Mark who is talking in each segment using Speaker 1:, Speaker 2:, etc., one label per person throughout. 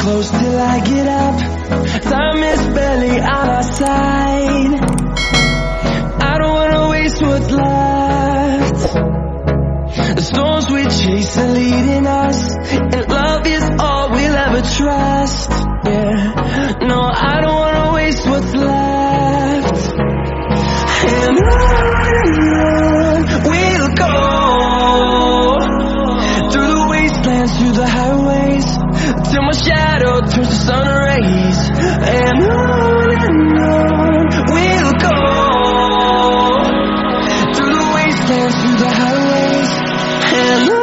Speaker 1: close till I get up. Time is barely on our side. I don't wanna waste what's left. The storms we chase are leading us, and love is all we'll ever trust. Yeah, no, I don't wanna waste what's left. And on we'll go, through the wastelands, through the highways, till my shadow turns to sun rays. And on we'll go, through the wastelands, through the highways, and on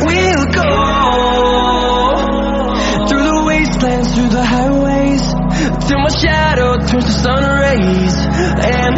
Speaker 1: we'll go. Through the highways, till my shadow turns to sun rays. And